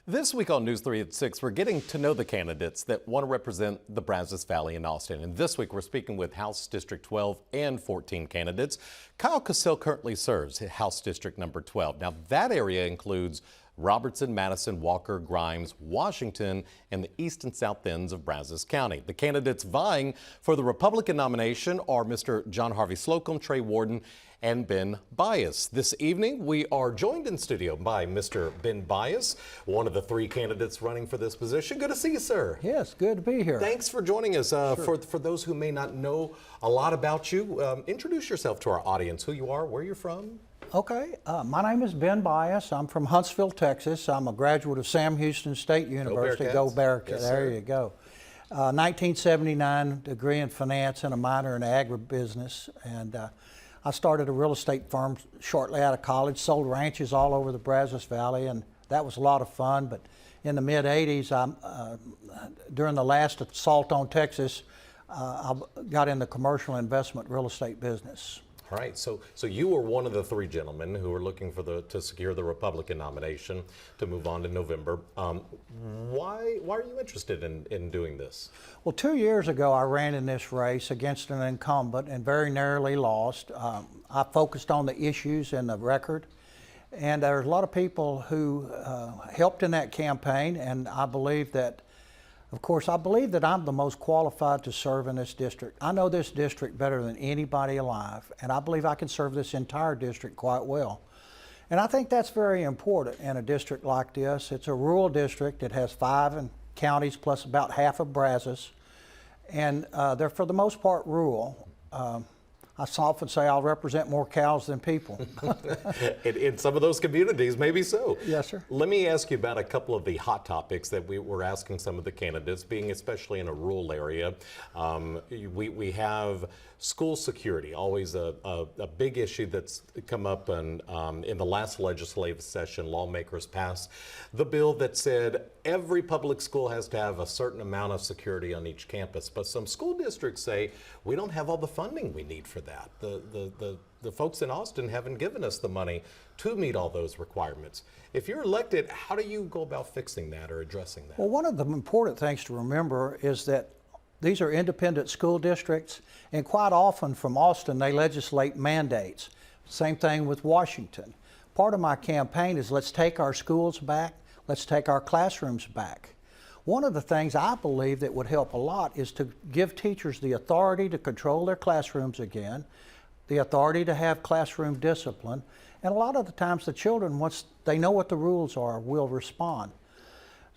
This week on News 3 at 6, we're getting to know the candidates that want to represent the Brazos Valley in Austin. And this week, we're speaking with House District 12 and 14 candidates. Kyle Cassell currently serves House District number 12. Now, that area includes Robertson, Madison, Walker, Grimes, Washington, and the east and south ends of Brazos County. The candidates vying for the Republican nomination are Mr. John Harvey Slocum, Trey Warden, and Ben Bius. This evening, we are joined in studio by Mr. Ben Bius, one of the three candidates running for this position. Good to see you, sir. Yes, good to be here. Thanks for joining us. Sure. For those who may not know a lot about you, introduce yourself to our audience, who you are, where you're from. Okay, my name is Ben Bius. I'm from Huntsville, Texas. I'm a graduate of Sam Houston State University. Go Bearcats. Yes, there sir. you go. 1979 degree in finance and a minor in agribusiness. And I started a real estate firm shortly out of college, sold ranches all over the Brazos Valley, and that was a lot of fun. But in the mid-'80s, during the last assault on Texas, I got in the commercial investment real estate business. All right, so you were one of the three gentlemen who were looking for to secure the Republican nomination to move on to November. Why are you interested in doing this? Well, 2 years ago, I ran in this race against an incumbent and very narrowly lost. I focused on the issues and the record, and there's a lot of people who helped in that campaign, and I believe that, of course, I believe that I'm the most qualified to serve in this district. I know this district better than anybody alive, and I believe I can serve this entire district quite well. And I think that's very important in a district like this. It's a rural district. It has 5 counties plus about half of Brazos, and they're for the most part rural. I often say I'll represent more cows than people. in some of those communities, maybe so. Yes, sir. Let me ask you about a couple of the hot topics that we were asking some of the candidates, being especially in a rural area. We have school security, always a big issue that's come up. And in the last legislative session, lawmakers passed the bill that said every public school has to have a certain amount of security on each campus. But some school districts say we don't have all the funding we need for that. The folks in Austin haven't given us the money to meet all those requirements. If you're elected, how do you go about fixing that or addressing that? Well, one of the important things to remember is that these are independent school districts, and quite often from Austin they legislate mandates. Same thing with Washington. Part of my campaign is let's take our schools back, let's take our classrooms back. One of the things I believe that would help a lot is to give teachers the authority to control their classrooms again, the authority to have classroom discipline, and a lot of the times the children, once they know what the rules are, will respond.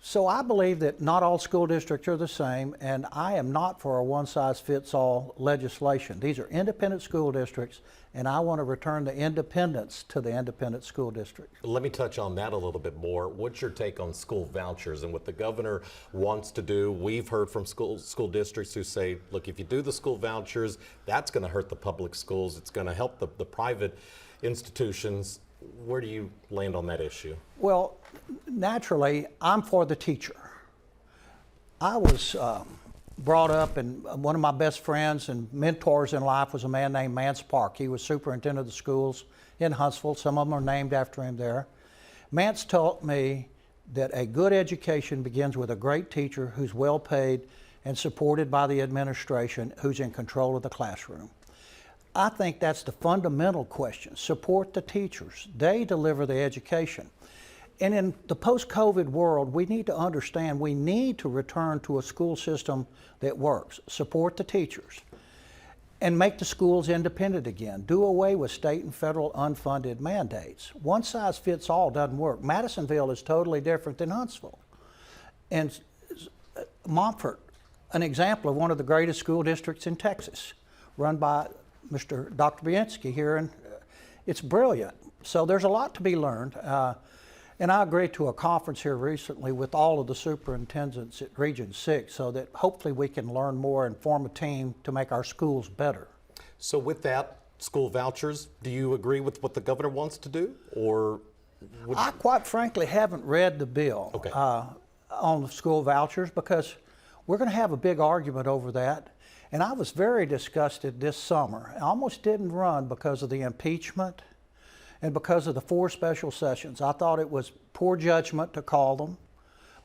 So I believe that not all school districts are the same, and I am not for a one-size-fits-all legislation. These are independent school districts, and I want to return the independence to the independent school district. Let me touch on that a little bit more. What's your take on school vouchers and what the governor wants to do? We've heard from school districts who say, look, if you do the school vouchers, that's going to hurt the public schools. It's going to help the private institutions. Where do you land on that issue? Well, naturally, I'm for the teacher. I was brought up, and one of my best friends and mentors in life was a man named Mance Park. He was superintendent of the schools in Huntsville. Some of them are named after him there. Mance taught me that a good education begins with a great teacher who's well paid and supported by the administration, who's in control of the classroom. I think that's the fundamental question. Support the teachers. They deliver the education. And in the post-COVID world, we need to understand we need to return to a school system that works. Support the teachers and make the schools independent again. Do away with state and federal unfunded mandates. One size fits all doesn't work. Madisonville is totally different than Huntsville. And Montfort, an example of one of the greatest school districts in Texas, run by Dr. Bianski here, and it's brilliant. So there's a lot to be learned. And I agreed to a conference here recently with all of the superintendents at Region 6 so that hopefully we can learn more and form a team to make our schools better. So with that, school vouchers, do you agree with what the governor wants to do? Or I quite frankly haven't read the bill on the school vouchers because we're going to have a big argument over that. And I was very disgusted this summer. I almost didn't run because of the impeachment and because of the 4 special sessions. I thought it was poor judgment to call them.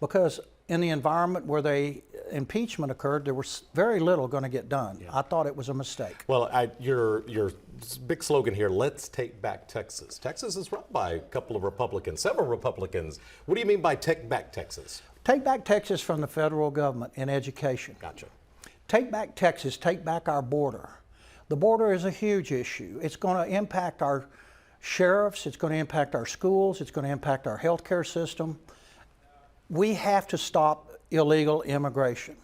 because in the environment where the impeachment occurred, there was very little going to get done. I thought it was a mistake. Well, your big slogan here, let's take back Texas. Texas is run by a couple of Republicans, several Republicans. What do you mean by take back Texas? Take back Texas from the federal government in education. Gotcha. Take back Texas, take back our border. The border is a huge issue. It's going to impact our sheriffs, it's going to impact our schools, it's going to impact our healthcare system. We have to stop illegal immigration.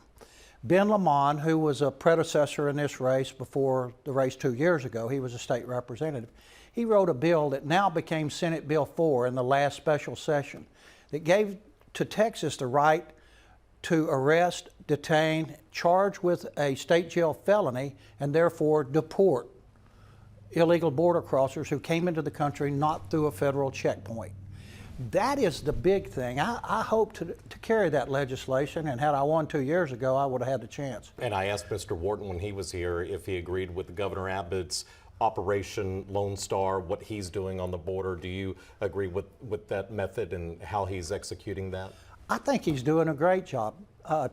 Ben Lamont, who was a predecessor in this race before the race 2 years ago, he was a state representative, he wrote a bill that now became Senate Bill 4 in the last special session that gave to Texas the right to arrest, detain, charge with a state jail felony, and therefore deport illegal border crossers who came into the country not through a federal checkpoint. That is the big thing. I hope to carry that legislation, and had I won 2 years ago, I would have had the chance. And I asked Mr. Wharton when he was here if he agreed with Governor Abbott's Operation Lone Star, what he's doing on the border. Do you agree with that method and how he's executing that? I think he's doing a great job.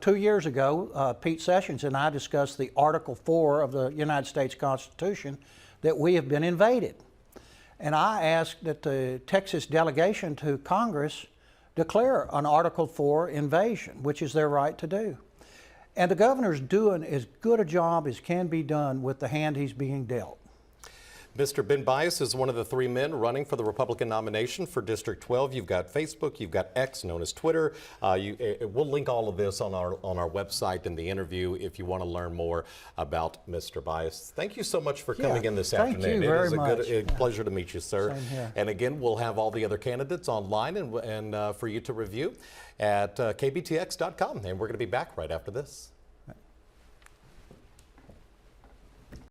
2 years ago, Pete Sessions and I discussed the Article 4 of the United States Constitution that we have been invaded. And I asked that the Texas delegation to Congress declare an Article 4 invasion, which is their right to do. And the governor's doing as good a job as can be done with the hand he's being dealt. Mr. Ben Bius is one of the 3 men running for the Republican nomination for District 12. You've got Facebook, you've got X, known as Twitter. We'll link all of this on our website in the interview if you want to learn more about Mr. Bius. Thank you so much for coming in this afternoon. Thank you very much. It is a pleasure to meet you, sir. Same here. And again, we'll have all the other candidates online and for you to review at kbtx.com. And we're going to be back right after this.